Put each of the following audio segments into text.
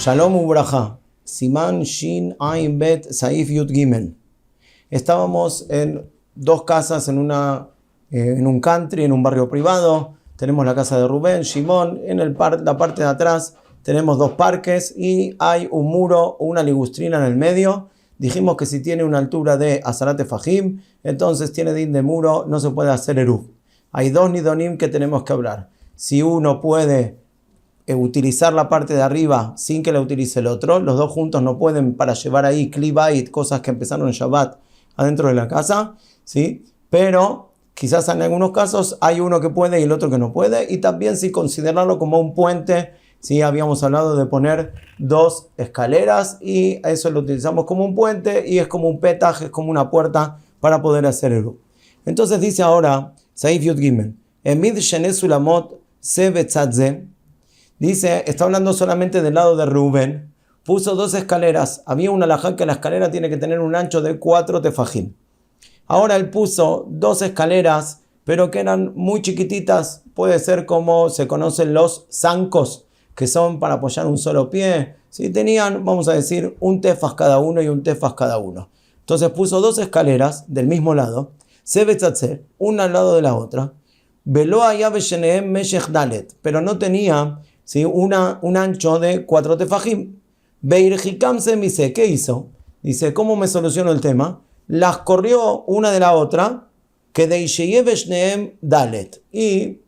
Shalom Ubraja, Siman Shin Ain Bet Saif Yud Gimel. Estábamos en dos casas en un country, en un barrio privado. Tenemos la casa de Rubén, Shimón. En la parte de atrás tenemos dos parques y hay un muro o una ligustrina en el medio. Dijimos que si tiene una altura de Azarat Fajim, entonces tiene din de muro, no se puede hacer eruv. Hay dos nidonim que tenemos que hablar. Si uno puede utilizar la parte de arriba sin que la utilice el otro, los dos juntos no pueden para llevar ahí kli bait, cosas que empezaron en Shabbat adentro de la casa, ¿sí? Pero quizás en algunos casos hay uno que puede y el otro que no puede, y también si considerarlo como un puente, ¿sí? Habíamos hablado de poner dos escaleras y eso lo utilizamos como un puente y es como un petaj, es como una puerta para poder hacer el. Entonces dice ahora Saif Yud Gimel, Emid Shene Sulamot Se Betzadze. Dice, está hablando solamente del lado de Rubén. Puso dos escaleras. Había una alajá que la escalera tiene que tener un ancho de 4 tefajim. Ahora él puso dos escaleras, pero que eran muy chiquititas. Puede ser como se conocen los zancos, que son para apoyar un solo pie. ¿Sí? Tenían, vamos a decir, un tefaj cada uno y un tefaj cada uno. Entonces puso dos escaleras del mismo lado. Sebetzatze, una al lado de la otra. Velo allá besheneem meshech dalet, pero no tenía, ¿sí? un ancho de 4 tefajim. Beirjikam se dice, ¿qué hizo? Dice, ¿cómo me solucionó el tema? Las corrió una de la otra, que de besheneem dalet, y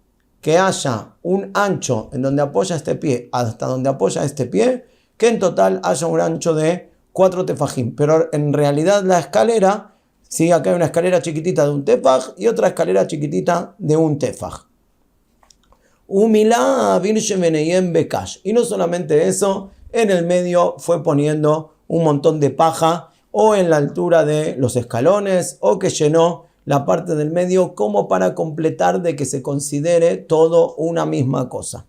que haya un ancho en donde apoya este pie hasta donde apoya este pie, que en total haya un ancho de 4 tefajim. Pero en realidad la escalera, sí, acá hay una escalera chiquitita de un tefaj y otra escalera chiquitita de un tefaj. Y no solamente eso, en el medio fue poniendo un montón de paja o en la altura de los escalones o que llenó la parte del medio como para completar de que se considere todo una misma cosa.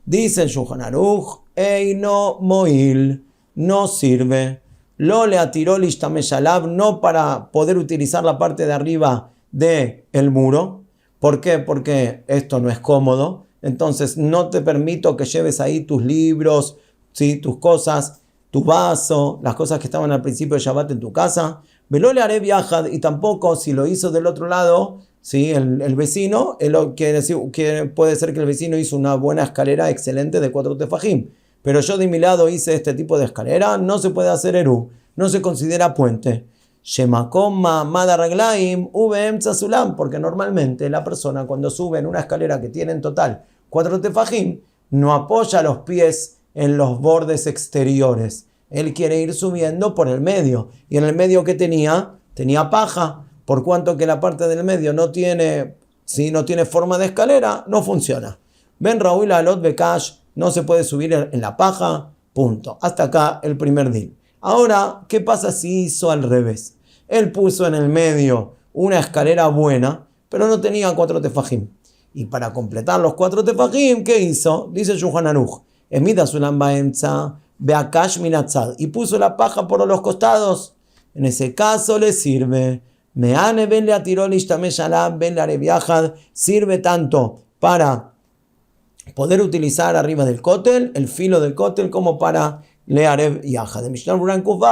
Dice el Shulchan Aruch, Eino Moil, no sirve. Lo le atiró l'ishtameshalav, no para poder utilizar la parte de arriba del muro. ¿Por qué? Porque esto no es cómodo. Entonces no te permito que lleves ahí tus libros, ¿sí? Tus cosas, tu vaso, las cosas que estaban al principio de Shabbat en tu casa. Velo le haré viajad, y tampoco si lo hizo del otro lado, ¿sí? el vecino, que puede ser que el vecino hizo una buena escalera excelente de 4 tefajim. Pero yo de mi lado hice este tipo de escalera, no se puede hacer eruv, no se considera puente. Shemakom ma'amad haraglaim ubeemtza sulam, porque normalmente la persona cuando sube en una escalera que tiene en total 4 tefajim, no apoya los pies en los bordes exteriores. Él quiere ir subiendo por el medio. Y en el medio que tenía paja. Por cuanto que la parte del medio no tiene forma de escalera, no funciona. Ben Raúl Alot Bekash, no se puede subir en la paja, punto. Hasta acá el primer deal. Ahora, ¿qué pasa si hizo al revés? Él puso en el medio una escalera buena, pero no tenía 4 tefajim. Y para completar los 4 tefajim, ¿qué hizo? Dice Shulchan Aruch, Emida Sulam Baemtza, Beakash Minatzad, y puso la paja por los costados. En ese caso le sirve. Meane ben le atiró l'ishtameshalav ben le areviajad, sirve tanto para poder utilizar arriba del cótel, el filo del cótel, como para learev yajad. De Mishnah Berurah Kuf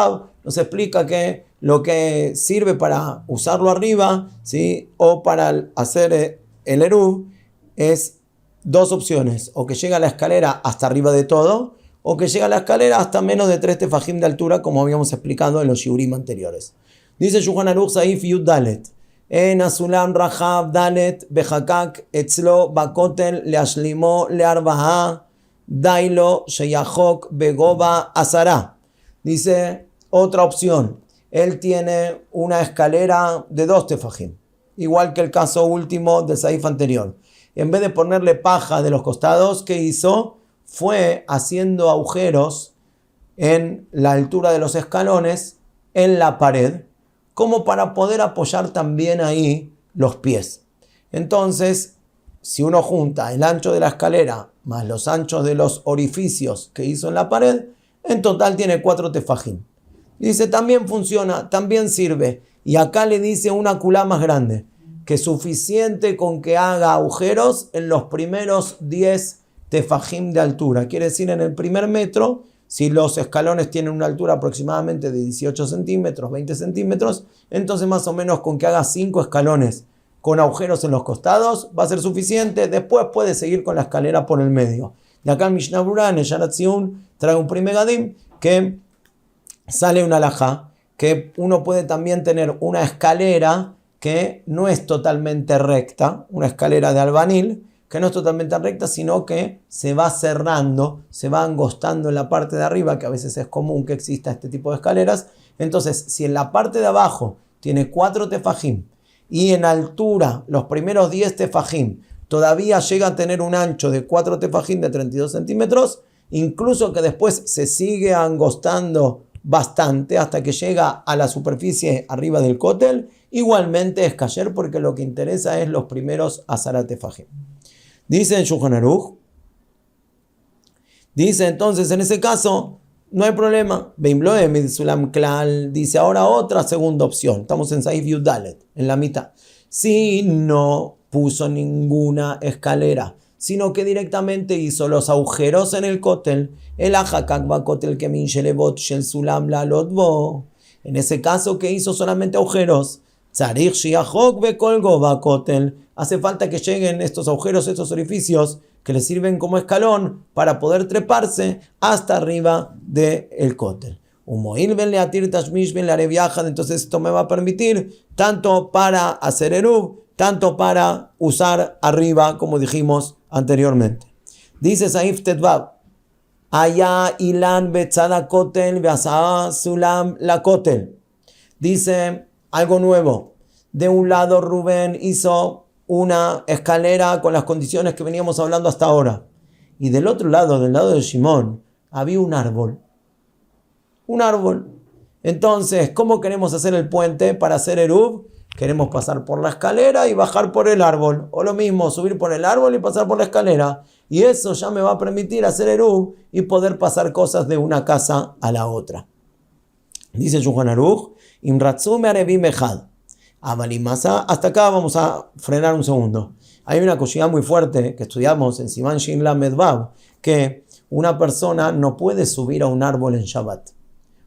nos explica que lo que sirve para usarlo arriba, ¿sí? O para hacer el eruv es dos opciones, o que llega a la escalera hasta arriba de todo, o que llega a la escalera hasta menos de 3 tefajim de altura, como habíamos explicado en los shiurim anteriores. Dice Shulchan Aruch Saif Yud Dalet, En Asulam Rahab Dalet Bechakak Etzlo Bakotel Leashlimo Learbaha Dailo Sheyachok Begoba Azara. Dice otra opción. Él tiene una escalera de 2 tefajim, igual que el caso último del Saif anterior. En vez de ponerle paja de los costados, ¿qué hizo? Fue haciendo agujeros en la altura de los escalones en la pared, como para poder apoyar también ahí los pies. Entonces, si uno junta el ancho de la escalera más los anchos de los orificios que hizo en la pared, en total tiene 4 tefajim. Dice, también funciona, también sirve. Y acá le dice una culá más grande, que es suficiente con que haga agujeros en los primeros 10 tefajim de altura. Quiere decir, en el primer metro Si los escalones tienen una altura aproximadamente de 18 centímetros, 20 centímetros, entonces más o menos con que hagas 5 escalones con agujeros en los costados va a ser suficiente. Después puedes seguir con la escalera por el medio. Y acá en Mishnah Berurah, en el Sharat Zion, trae un Pri Megadim que sale una halajá, que uno puede también tener una escalera que no es totalmente recta, una escalera de albanil, que no es totalmente recta, sino que se va cerrando, se va angostando en la parte de arriba, que a veces es común que exista este tipo de escaleras. Entonces, si en la parte de abajo tiene 4 tefajim y en altura los primeros 10 tefajim todavía llega a tener un ancho de 4 tefajim de 32 centímetros, incluso que después se sigue angostando bastante hasta que llega a la superficie arriba del cótel, igualmente es kasher porque lo que interesa es los primeros azarat tefajim. Dice en Shulchan Aruch, dice entonces en ese caso no hay problema. Dice ahora otra segunda opción. Estamos en Saif Yudalet, en la mitad. Si no puso ninguna escalera, sino que directamente hizo los agujeros en el cótel, el ajakak va cótel que min shelevot shel sulam la lotbo. En ese caso que hizo solamente agujeros, tzarich shiachok bekolgo va cótel. Hace falta que lleguen estos agujeros, estos orificios que le sirven como escalón para poder treparse hasta arriba del cótel. Entonces esto me va a permitir tanto para hacer eruv, tanto para usar arriba, como dijimos anteriormente. Dice Saif Tetvav, Aya ilan betzada kotel veasa sulam la kotel. Dice algo nuevo. De un lado Rubén hizo una escalera con las condiciones que veníamos hablando hasta ahora. Y del otro lado, del lado de Shimón, había un árbol. Un árbol. Entonces, ¿cómo queremos hacer el puente para hacer eruv? Queremos pasar por la escalera y bajar por el árbol. O lo mismo, subir por el árbol y pasar por la escalera. Y eso ya me va a permitir hacer eruv y poder pasar cosas de una casa a la otra. Dice Shulchan Aruch, Imratzu me'arevim echad. Avalimasa, hasta acá vamos a frenar un segundo. Hay una cosilla muy fuerte que estudiamos en Siman Shin Lamed Vav, que una persona no puede subir a un árbol en Shabbat.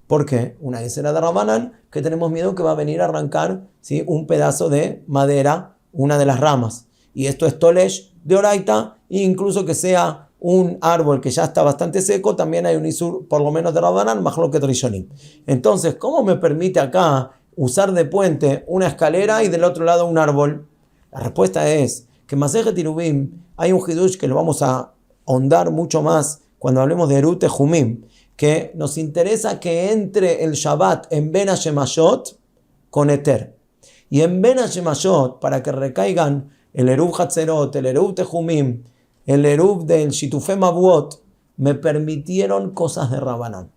¿Por qué? Una escena de Rabanán, que tenemos miedo que va a venir a arrancar, ¿sí?, un pedazo de madera, una de las ramas. Y esto es Tolesh de Oraita, e incluso que sea un árbol que ya está bastante seco, también hay un isur, por lo menos de Rabanán, Machloket Rishonim. Entonces, ¿cómo me permite acá usar de puente una escalera y del otro lado un árbol? La respuesta es que en Masejet Eruvim hay un hidush que lo vamos a ahondar mucho más cuando hablemos de Erut Tehumim, que nos interesa que entre el Shabbat en Ben Hashemashot con Eter. Y en Ben Hashemashot, para que recaigan el Eruv Hatzerot, el Eruv Tehumim, el Eruv del Shitufé Mavuot, me permitieron cosas de Rabanán.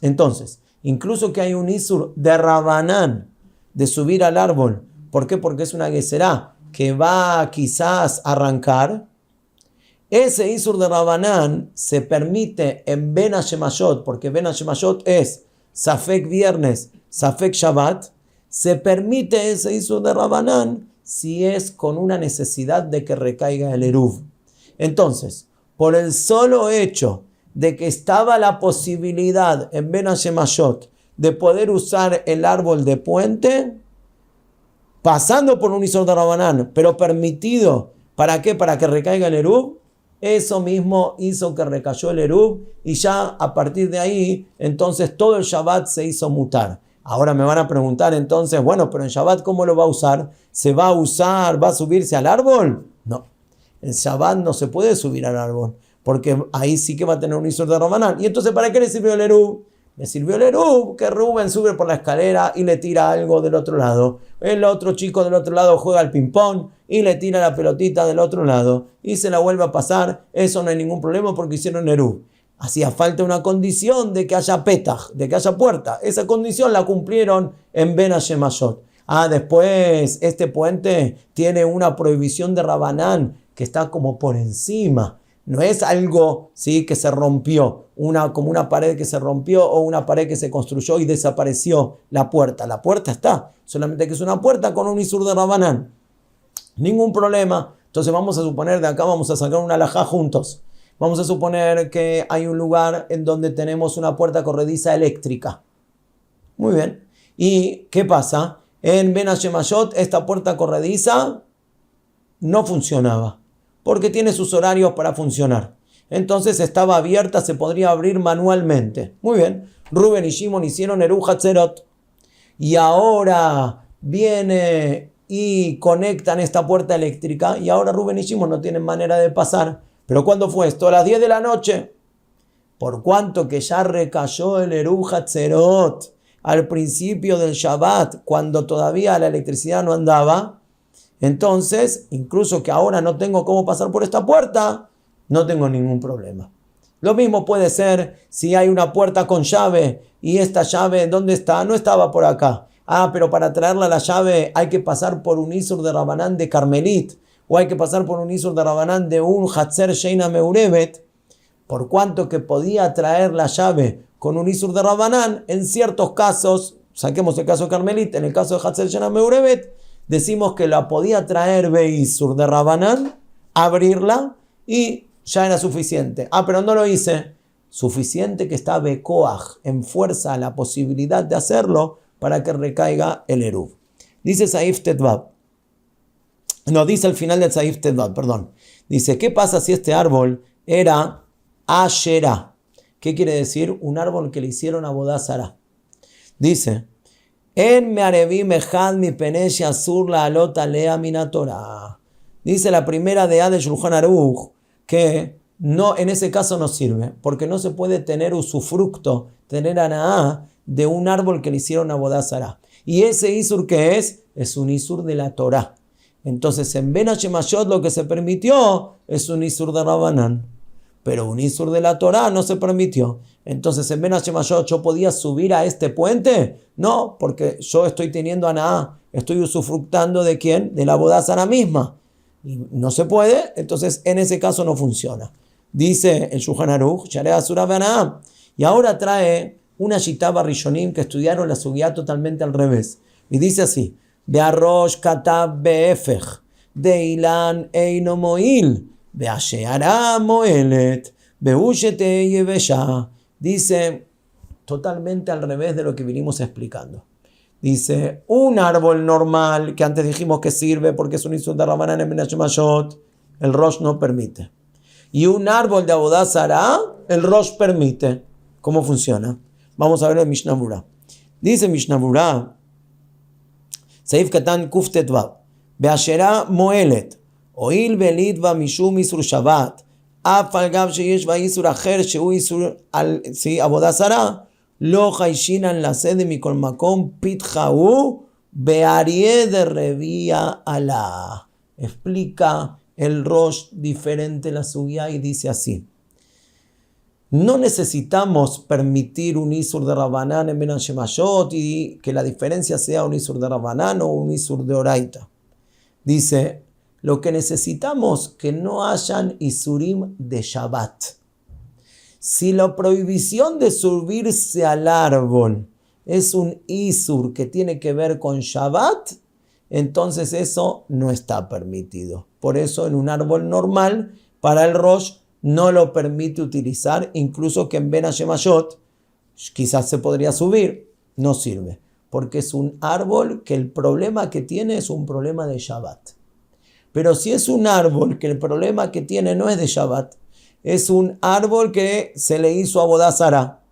Entonces, incluso que hay un isur de Rabanán de subir al árbol. ¿Por qué? Porque es una geserá que va quizás a arrancar. Ese isur de Rabanán se permite en Ben Hashemashot, porque Ben Hashemashot es Safek viernes, Safek Shabbat. Se permite ese isur de Rabanán si es con una necesidad de que recaiga el eruv. Entonces, por el solo hecho de que estaba la posibilidad en Ben Hashemashot de poder usar el árbol de puente, pasando por un isur de Rabanán, pero permitido, ¿para qué? Para que recaiga el eruv. Eso mismo hizo que recayó el eruv y ya a partir de ahí, entonces todo el Shabbat se hizo mutar. Ahora me van a preguntar entonces, bueno, pero en Shabbat ¿cómo lo va a usar? ¿Se va a usar, va a subirse al árbol? No, en Shabbat no se puede subir al árbol, porque ahí sí que va a tener un isur de Rabanán. ¿Y entonces para qué le sirvió el eruv? Le sirvió el eruv que Rubén sube por la escalera y le tira algo del otro lado. El otro chico del otro lado juega al ping-pong y le tira la pelotita del otro lado y se la vuelve a pasar. Eso no hay ningún problema porque hicieron eruv. Hacía falta una condición de que haya petach, de que haya puerta. Esa condición la cumplieron en Ben Hashemashot. Después este puente tiene una prohibición de Rabanán que está como por encima. No es algo, ¿sí?, que se rompió, como una pared que se rompió o una pared que se construyó y desapareció la puerta. La puerta está, solamente que es una puerta con un isur de Rabanán. Ningún problema. Entonces vamos a suponer de acá, vamos a sacar una halajá juntos. Vamos a suponer que hay un lugar en donde tenemos una puerta corrediza eléctrica. Muy bien. ¿Y qué pasa? En Ben Hashemayot esta puerta corrediza no funcionaba, porque tiene sus horarios para funcionar. Entonces estaba abierta, se podría abrir manualmente. Muy bien. Rubén y Shimon hicieron Eruv Hatzerot. Y ahora viene y conectan esta puerta eléctrica. Y ahora Rubén y Shimon no tienen manera de pasar. ¿Pero cuándo fue esto? A las 10 de la noche. Por cuanto que ya recayó el Eruv Hatzerot al principio del Shabbat, cuando todavía la electricidad no andaba. Entonces, incluso que ahora no tengo cómo pasar por esta puerta, no tengo ningún problema. Lo mismo puede ser si hay una puerta con llave y esta llave, ¿dónde está? No estaba por acá. Pero para traerla la llave hay que pasar por un Isur de Rabanán de Carmelit o hay que pasar por un Isur de Rabanán de un Hatzer Sheina Meurevet. Por cuanto que podía traer la llave con un Isur de Rabanán, en ciertos casos, saquemos el caso de Carmelit, en el caso de Hatzer Sheina Meurevet, decimos que la podía traer Beisur de Rabanán, abrirla y ya era suficiente. Pero no lo hice. Suficiente que está Bekoach, en fuerza, la posibilidad de hacerlo para que recaiga el Eruv. Dice Saif Tetvav. No, dice al final del Saif Tetvav, perdón. Dice, ¿qué pasa si este árbol era Asherah? ¿Qué quiere decir? Un árbol que le hicieron a Avodah Zará. Dice, En mearevi mejad mi penesh asur la alota lea minatora. Dice la primera de de Shulchan Aruch que no, en ese caso no sirve, porque no se puede tener usufructo, tener anaá de un árbol que le hicieron a Avodah Zará. Y ese isur que es un isur de la Torá. Entonces en Ben Hashemayot lo que se permitió es un isur de Rabanán, pero un isur de la Torá no se permitió. Entonces en Ben Hashemayot yo podía subir a este puente, no, porque yo estoy teniendo anaá, estoy usufructando de quién, de la Avodah Zará misma. Y no se puede, entonces en ese caso no funciona. Dice el Shulchan Aruch, y ahora trae una Shitaba Rishonim que estudiaron la sugía totalmente al revés. Y dice así, Be'arosh katab be'efech, de'ilan eino mo'il, be'asheara mo'elet, be'ushete yevesha. Dice totalmente al revés de lo que vinimos explicando. Dice, un árbol normal, que antes dijimos que sirve porque es un isur de Rabanán en Ben Hashemayot, el Rosh no permite. Y un árbol de Avodah Zará, el Rosh permite. ¿Cómo funciona? Vamos a ver el Mishnah Berurah. Dice Mishnah Berurah, Seif Katan Kuf Tetvav, Be'asherah moelet, Oil belitva mishum isur Shabbat, Af al gav sheyesh va isur acher, shehu isur al Avodah Zará, Lo jaishinan la sede mikol makom pitjaú bearie de revía alá. Explica el Rosh diferente la sugía y dice así. No necesitamos permitir un isur de Rabanán en Ben Hashemayot y que la diferencia sea un isur de Rabanán o un isur de Oraita. Dice, lo que necesitamos que no hayan isurim de Shabbat. Si la prohibición de subirse al árbol es un isur que tiene que ver con Shabbat, entonces eso no está permitido. Por eso en un árbol normal, para el Rosh, no lo permite utilizar, incluso que en Ben Hashemayot quizás se podría subir, no sirve, porque es un árbol que el problema que tiene es un problema de Shabbat. Pero si es un árbol que el problema que tiene no es de Shabbat, es un árbol que se le hizo a Avodah Zará.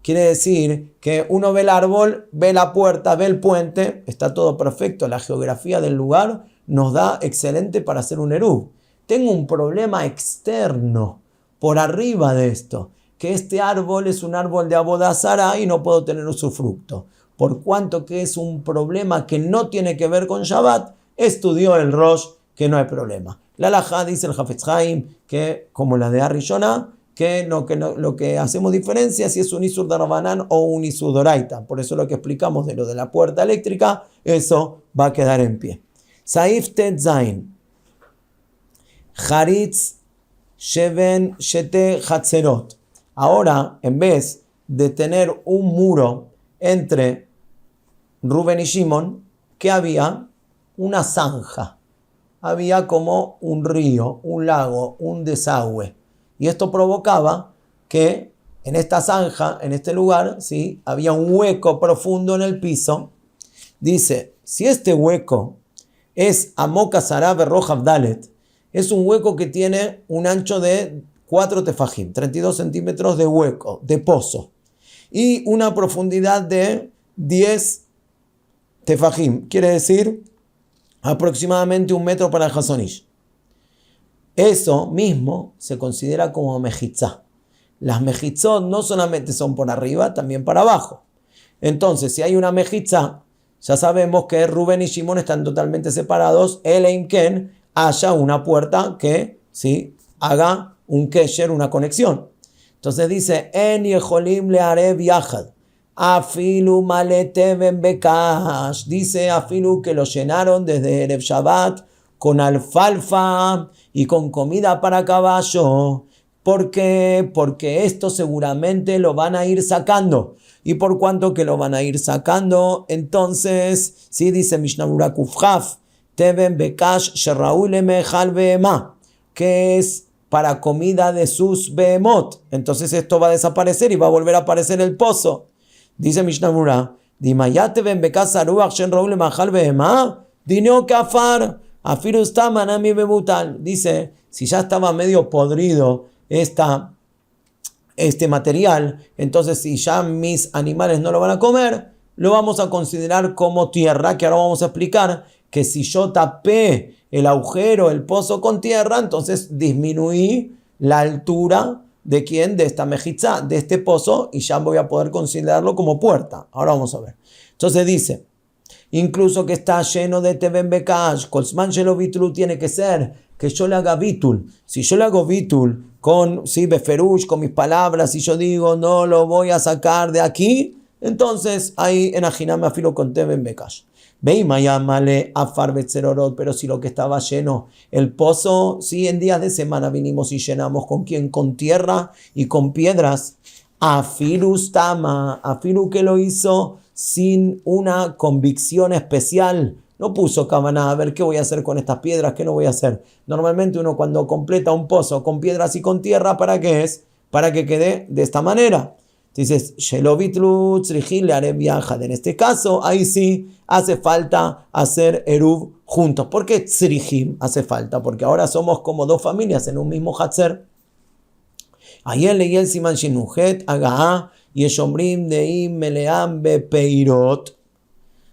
Quiere decir que uno ve el árbol, ve la puerta, ve el puente, está todo perfecto, la geografía del lugar nos da excelente para hacer un eruv. Tengo un problema externo por arriba de esto, que este árbol es un árbol de Avodah Zará y no puedo tener usufructo. Por cuanto que es un problema que no tiene que ver con Shabbat, estudió el Rosh que no hay problema. La halajá dice el Hafetz Haim que, como la de Arishona, lo que hacemos diferencia si es un isur de Rabanán o un isur de Oraita. Por eso lo que explicamos de lo de la puerta eléctrica, eso va a quedar en pie. Saif Tet Zain. Haritz Sheven Shete Hatzerot. Ahora, en vez de tener un muro entre Rubén y Shimon, ¿qué había? Una zanja. Había como un río, un lago, un desagüe. Y esto provocaba que en esta zanja, en este lugar, ¿sí?, había un hueco profundo en el piso. Dice, si este hueco es Amoka Sarab Rojav Dalet, es un hueco que tiene un ancho de 4 tefajim, 32 centímetros de hueco, de pozo, y una profundidad de 10 tefajim, quiere decir aproximadamente 1 metro para el Hasonish. Eso mismo se considera como mejitzá. Las mejitzot no solamente son por arriba, también para abajo. Entonces, si hay una mejitzá, ya sabemos que Rubén y Shimón están totalmente separados, Eimken haya una puerta que, ¿sí?, haga un kesher, una conexión. Entonces dice, En yeholim learev yachad, afilu maleteben bekash, dice afilu que lo llenaron desde Erev Shabbat con alfalfa y con comida para caballo. ¿Por qué? Porque esto seguramente lo van a ir sacando. ¿Y por cuánto que lo van a ir sacando? Entonces, sí, dice Mishnah Berurah Kufchaf, Teben bekash sheraú lemechal behemá, que es para comida de sus behemot. Entonces esto va a desaparecer y va a volver a aparecer el pozo. Dice Mishnah Berurah, Dimayat teben bekash saruach sheraú lemechal behemá, dineo kafar, afiru stam anami bebutal. Dice, si ya estaba medio podrido este material, entonces si ya mis animales no lo van a comer, lo vamos a considerar como tierra, que ahora vamos a explicar que si yo tapé el agujero, el pozo con tierra, entonces disminuí la altura de quién, de esta mejizá, de este pozo, y ya voy a poder considerarlo como puerta. Ahora vamos a ver. Entonces dice, incluso que está lleno de Teben Bekash, Kolzman Shelo Bitul, tiene que ser que yo le haga bitul. Si yo le hago bitul con, sí, beferush, con mis palabras, y yo digo, no lo voy a sacar de aquí, entonces ahí en Ajinam me afilo con Teben Bekash. Veima llámale afar betzerorot, pero si lo que estaba lleno, el pozo, sí, en días de semana vinimos y llenamos con quién, con tierra y con piedras. Afirus tama, afiru que lo hizo sin una convicción especial. No puso kavaná, a ver qué voy a hacer con estas piedras, qué no voy a hacer. Normalmente uno cuando completa un pozo con piedras y con tierra, ¿para qué es? Para que quede de esta manera. Dices, Shelovitlu tzrihil learev yachad. En este caso, ahí sí hace falta hacer eruv juntos. ¿Por qué tzrihim hace falta? Porque ahora somos como dos familias en un mismo hatzer. Ayer leí el siman shinujet, agaha, yeshomrim deim meleam bepeirot.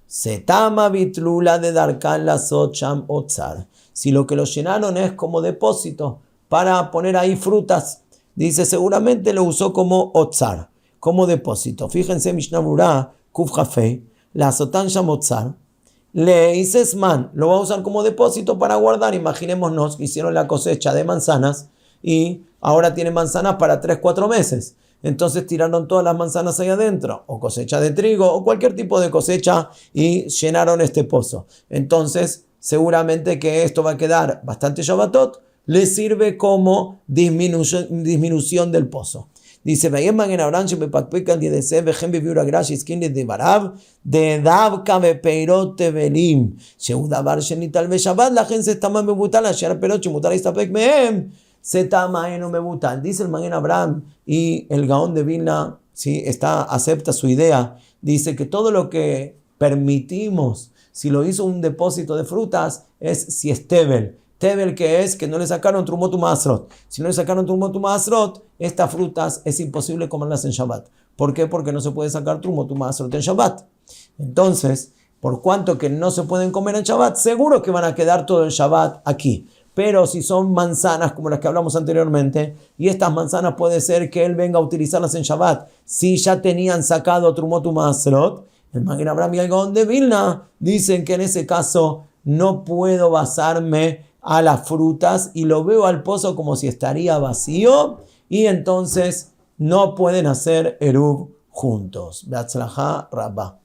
Setama bitlula de darkan la socham otzar. Si lo que lo llenaron es como depósito para poner ahí frutas, dice seguramente lo usó como otzar, como depósito. Fíjense, Mishnah Berurah Kuf Jafei, la sotan sham otzar, le dices man, lo va a usar como depósito para guardar. Imaginémonos que hicieron la cosecha de manzanas y ahora tienen manzanas para 3-4 meses. Entonces tiraron todas las manzanas ahí adentro, o cosecha de trigo, o cualquier tipo de cosecha, y llenaron este pozo. Entonces, seguramente que esto va a quedar bastante Shabbatot, le sirve como disminución del pozo. Dice, de Davka bepeirot tevelim, Sheudabar shenital beshabbat, la gente está más mebutal, ayer pero chimutar istapek mehem. Dice el Magen Abraham, y el Gaón de Vilna, ¿sí?, acepta su idea. Dice que todo lo que permitimos, si lo hizo un depósito de frutas, es si es tevel. Tevel, que es que no le sacaron Trumot U'Maasrot. Si no le sacaron Trumot U'Maasrot, estas frutas es imposible comerlas en Shabbat. ¿Por qué? Porque no se puede sacar Trumot U'Maasrot en Shabbat. Entonces, por cuanto que no se pueden comer en Shabbat, seguro que van a quedar todo el Shabbat aquí. Pero si son manzanas como las que hablamos anteriormente, y estas manzanas puede ser que él venga a utilizarlas en Shabbat, si ya tenían sacado Trumot U'Maasrot, el Magen Abraham y el Gaón de Vilna dicen que en ese caso no puedo basarme a las frutas y lo veo al pozo como si estaría vacío, y entonces no pueden hacer eruv juntos. Be'atzlajá Rabbah.